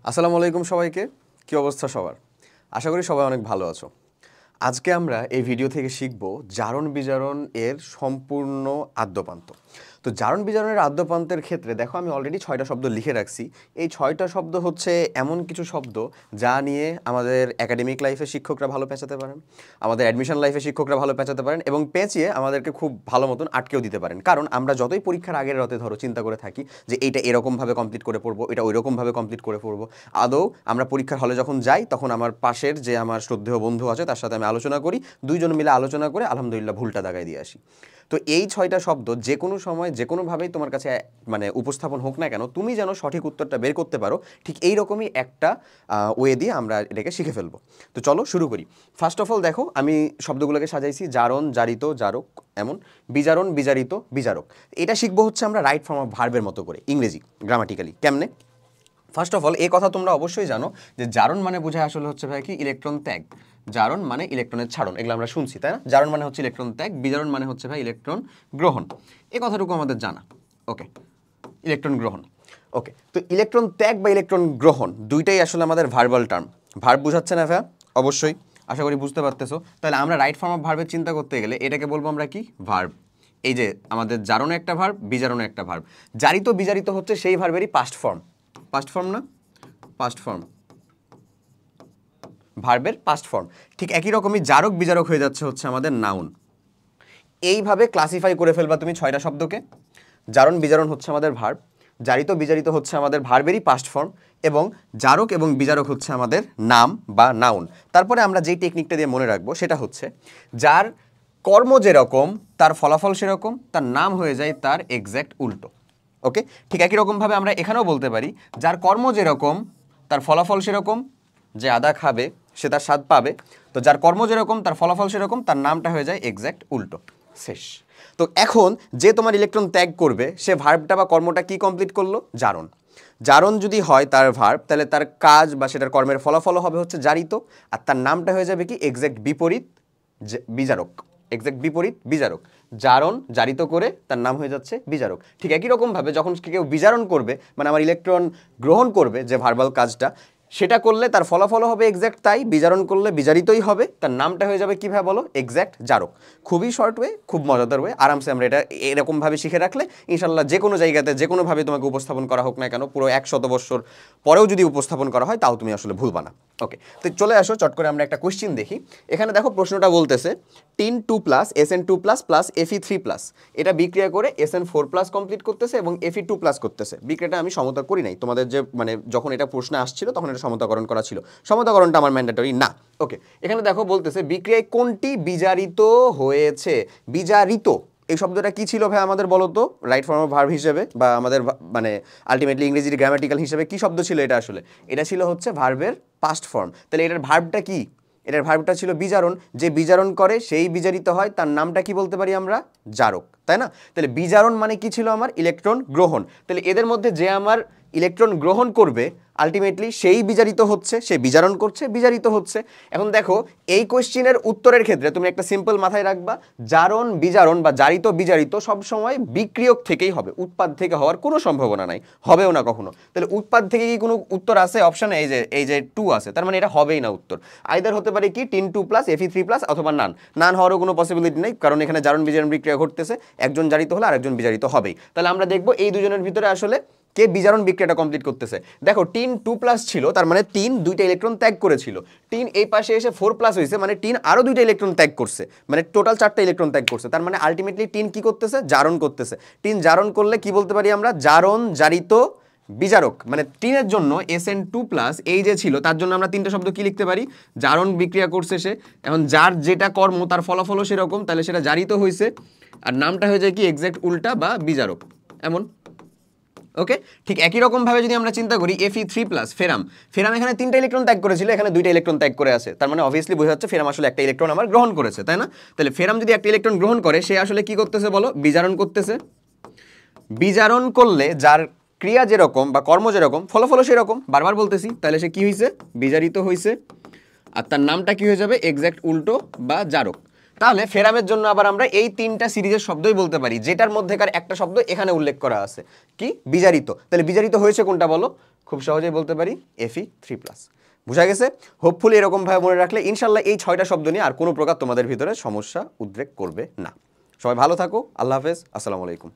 আসসালামু আলাইকুম সবাইকে। কি অবস্থা সবার? আশা করি সবাই অনেক ভালো আছো। আজকে আমরা এই ভিডিও থেকে শিখব জারণ বিজারণ এর সম্পূর্ণ আদ্যপান্ত। তো জারণ বিজারণের আদ্যপান্তের ক্ষেত্রে দেখো আমি অলরেডি 6টা শব্দ লিখে রাখছি। এই 6টা শব্দ হচ্ছে এমন কিছু শব্দ যা নিয়ে আমাদের একাডেমিক লাইফে শিক্ষকরা ভালো পেঁচাতে পারেন, আমাদের অ্যাডমিশন লাইফে শিক্ষকরা ভালো পেঁচাতে পারেন এবং পেঁচিয়ে আমাদেরকে খুব ভালো মতন আটকেও দিতে পারেন। কারণ আমরা যতই পরীক্ষার আগের রাতে ধরো চিন্তা করে থাকি যে এইটা এরকমভাবে কমপ্লিট করে পড়বো, এটা ওইরকমভাবে কমপ্লিট করে পড়বো, আদৌ আমরা পরীক্ষার হলে যখন যাই তখন আমার পাশের যে আমার শ্রদ্ধেয় বন্ধু আছে তার সাথে আমি আলোচনা করি, দুইজন মিলে আলোচনা করে আলহামদুলিল্লাহ ভুলটা দাগায় দিয়ে আসি। তো এই 6টা শব্দ যে কোনো সময় যে কোনোভাবেই তোমার কাছে উপস্থাপন হোক না কেন, তুমি যেন সঠিক উত্তরটা বের করতে পারো, ঠিক এই রকমই একটা ওয়ে দিয়ে আমরা এটাকে শিখে ফেলবো। তো চলো শুরু করি। ফার্স্ট অফ অল দেখো আমি শব্দগুলোকে সাজাইছি জারণ, জারিত, জারক, এমন বিজারণ, বিজারিত, বিজারক। এটা শিখবো হচ্ছে আমরা রাইট ফর্ম অফ ভার্বের মতো করে, ইংরেজি গ্রামাটিক্যালি। কেমনে? ফার্স্ট অফ অল এই কথা তোমরা অবশ্যই জানো যে জারণ মানে বোঝায় আসলে হচ্ছে ভাই কি ইলেকট্রন ত্যাগ। জারণ মানে ইলেকট্রনের ছাড়ন, এগুলো আমরা শুনছি তাই না? জারণ মানে হচ্ছে ইলেকট্রন ত্যাগ, বিজারণ মানে হচ্ছে ভাই ইলেকট্রন গ্রহণ। এই কথাটুকু আমাদের জানা। ওকে, ইলেকট্রন গ্রহণ। ওকে, তো ইলেকট্রন ত্যাগ বা ইলেকট্রন গ্রহণ দুইটাই আসলে আমাদের ভার্বাল টার্ম। ভার্ব বুঝাচ্ছে না ভাইয়া? অবশ্যই, আশা করি বুঝতে পারতেছো। তাহলে আমরা রাইট ফর্ম অফ ভার্বের চিন্তা করতে গেলে এটাকে বলবো আমরা কি? ভার্ব। এই যে আমাদের জারণে একটা ভার্ব, বিজারণে একটা ভার্ব। জারিত বিজারিত হচ্ছে সেই ভার্বেরই পাস্ট ফর্ম। পাস্ট ফর্ম না? পাস্ট ফর্ম, ভার্বের পাস্ট ফর্ম। ঠিক একই রকমই জারক বিজারক হয়ে যাচ্ছে হচ্ছে আমাদের নাউন। এইভাবে ক্লাসিফাই করে ফেলবা তুমি 6টা শব্দকে। জারণ বিজারণ হচ্ছে আমাদের ভার্ব, জারিত বিজারিত হচ্ছে আমাদের ভার্বেরই পাস্ট ফর্ম, এবং জারক এবং বিজারক হচ্ছে আমাদের নাম বা নাউন। তারপরে আমরা যেই টেকনিকটা দিয়ে মনে রাখবো সেটা হচ্ছে যার কর্ম যেরকম তার ফলাফল সেরকম, তার নাম হয়ে যায় তার এক্স্যাক্ট উল্টো। ওকে, ঠিক একই রকমভাবে আমরা এখানেও বলতে পারি যার কর্ম যেরকম তার ফলাফল সেরকম, যে আদা খাবে সে তার স্বাদ পাবে। তো যার কর্ম যেরকম তার ফলাফল সেরকম, তার নামটা হয়ে যায় এক্স্যাক্ট উল্টো। শেষ। তো এখন যে তোমার ইলেকট্রন ত্যাগ করবে সে ভার্বটা বা কর্মটা কি কমপ্লিট করলো? জারণ। জারণ যদি হয় তার ভার্ব, তাহলে তার কাজ বা সেটার কর্মের ফলাফল হবে হচ্ছে জারিত, আর তার নামটা হয়ে যাবে কি? এক্স্যাক্ট বিপরীত বিজারক। এক্স্যাক্ট বিপরীত বিজারক। জারণ জারিত করে তার নাম হয়ে যাচ্ছে বিজারক। ঠিক একই রকমভাবে যখন কেউ বিজারণ করবে মানে আমার ইলেকট্রন গ্রহণ করবে যে ভার্বাল কাজটা, সেটা করলে তার ফলাফল হবে এক্স্যাক্ট তাই, বিজারণ করলে বিজারিতই হবে, তার নামটা হয়ে যাবে কীভাবে বলো? এক্স্যাক্ট জারক। খুবই শর্ট ওয়ে, খুব মজাদার ওয়ে। আরামসে আমরা এটা এরকমভাবে শিখে রাখলে ইনশাল্লাহ যে কোনো জায়গাতে যে কোনোভাবে তোমাকে উপস্থাপন করা হোক না কেন, পুরো 100 বছর পরেও যদি উপস্থাপন করা হয় তাও তুমি আসলে ভুলবা না। ওকে, তো চলে আসো চট করে আমরা একটা কোশ্চিন দেখি। এখানে দেখো প্রশ্নটা বলতেছে টিন 2+ SN2+ প্লাস Fe3+, এটা বিক্রিয়া করে SN4+ কমপ্লিট করতেছে এবং Fe2+ করতেছে। বিক্রিয়াটা আমি সমতা করি নাই, তোমাদের যে যখন এটা প্রশ্ন আসছিল তখন এটা সমতাকরণ করা ছিল। সমতাকরণটা আমার ম্যান্ডেটরি না। ওকে, এখানে দেখো বলতেছে বিক্রিয়ায় কোনটি বিজারিত হয়েছে? বিজারিত এই শব্দটা কি ছিল ভাই আমাদের বলো তো? রাইট ফর্ম অফ ভার্ব হিসেবে বা আমাদের আলটিমেটলি ইংরেজির গ্রামাটিক্যাল হিসেবে কি শব্দ ছিল এটা? আসলে এটা ছিল হচ্ছে ভার্বের পাস্ট ফর্ম। তাহলে এটার ভার্বটা কি? এটার ভার্বটা ছিল বিজারণ। যে বিজারণ করে সেই বিজারিত হয়, তার নামটা কি বলতে পারি আমরা? জারক, তাই না? তাহলে বিজারণ মানে কি ছিল আমার? ইলেকট্রন গ্রহণ। তাহলে এদের মধ্যে যে আমার ইলেকট্রন গ্রহণ করবে আলটিমেটলি সেই বিজারিত হচ্ছে, সে বিজারণ করছে, বিজারিত হচ্ছে। এখন দেখো এই কোশ্চিনের উত্তরের ক্ষেত্রে তুমি একটা সিম্পল মাথায় রাখবা, জারণ বিজারণ বা জারিত বিজারিত সবসময় বিক্রিয়ক থেকেই হবে, উৎপাদ থেকে হওয়ার কোনো সম্ভাবনা নাই, হবেও না কখনো। তাহলে উৎপাদ থেকে কি কোনো উত্তর আছে অপশানে? এই যে 2 আছে, তার মানে এটা হবেই না উত্তর। আইদার হতে পারে কি টিন 2+ Fe3+ অথবা নান। নান হওয়ারও কোনো পসিবিলিটি নেই, কারণ এখানে জারণ বিজারণ বিক্রিয়া ঘটতেছে, একজন জারিত হলে আরেকজন বিজারিত হবেই। তাহলে আমরা দেখবো এই দুজনের ভিতরে আসলে কে বিজারণ বিক্রিয়াটা কমপ্লিট করতেছে। দেখো টিন 2+ ছিল, তার মানে টিন 2টা ইলেকট্রন ত্যাগ করেছিল। টিন এই পাশে এসে 4+ হয়েছে, মানে টিন আরও 2টা ইলেকট্রন ত্যাগ করছে, মানে টোটাল 4টা ইলেকট্রন ত্যাগ করছে। তার মানে আলটিমেটলি টিন কি করতেছে? জারণ করতেছে। টিন জারণ করলে কি বলতে পারি আমরা? জারণ জারিত বিজারক। মানে টিনের জন্য SN2+ এই যে ছিল তার জন্য আমরা 3টে শব্দ কি লিখতে পারি? জারণ বিক্রিয়া করছে সে, এখন যার যেটা কর্ম তার ফলাফলও সেরকম, তাহলে সেটা জারিত হয়েছে, আর নামটা হয়ে যায় কি? এক্স্যাক্ট উল্টা বা বিজারক। এমন। ওকে, ঠিক একই রকমভাবে যদি আমরা চিন্তা করি Fe3+, ফেরাম। ফেরাম এখানে 3টা ইলেকট্রন ত্যাগ করেছিল, এখানে 2টা ইলেকট্রন ত্যাগ করে আছে, তার মানে অবভিয়াসলি বোঝা যাচ্ছে ফেরাম আসলে একটা ইলেকট্রন আমার গ্রহণ করেছে, তাই না? তাহলে ফেরাম যদি একটা ইলেকট্রন গ্রহণ করে সে আসলে কি করতেছে বলো? বিজারণ করতেছে। বিজারণ করলে যার ক্রিয়া যেরকম বা কর্ম যেরকম ফলাফলও সেরকম, বারবার বলতেছি, তাহলে সে কি হয়েছে? বিজারিত হয়েছে, আর তার নামটা কি হয়ে যাবে? এক্স্যাক্ট উল্টো বা জারক। তাহলে ফেরামের জন্য আবার আমরা এই 3টা সিরিজের শব্দই বলতে পারি, যেটার মধ্যেকার একটা শব্দ এখানে উল্লেখ করা আছে কি? বিজারিত। তাহলে বিজারিত হয়েছে কোনটা বলো? খুব সহজেই বলতে পারি FE 3+। বুঝা গেছে? হোপফুলি এরকমভাবে মনে রাখলে ইনশাল্লাহ এই 6টা শব্দ নিয়ে আর কোনো প্রকার তোমাদের ভিতরে সমস্যা উদ্রেক করবে না। সবাই ভালো থাকো, আল্লাহ হাফেজ, আসসালামু আলাইকুম।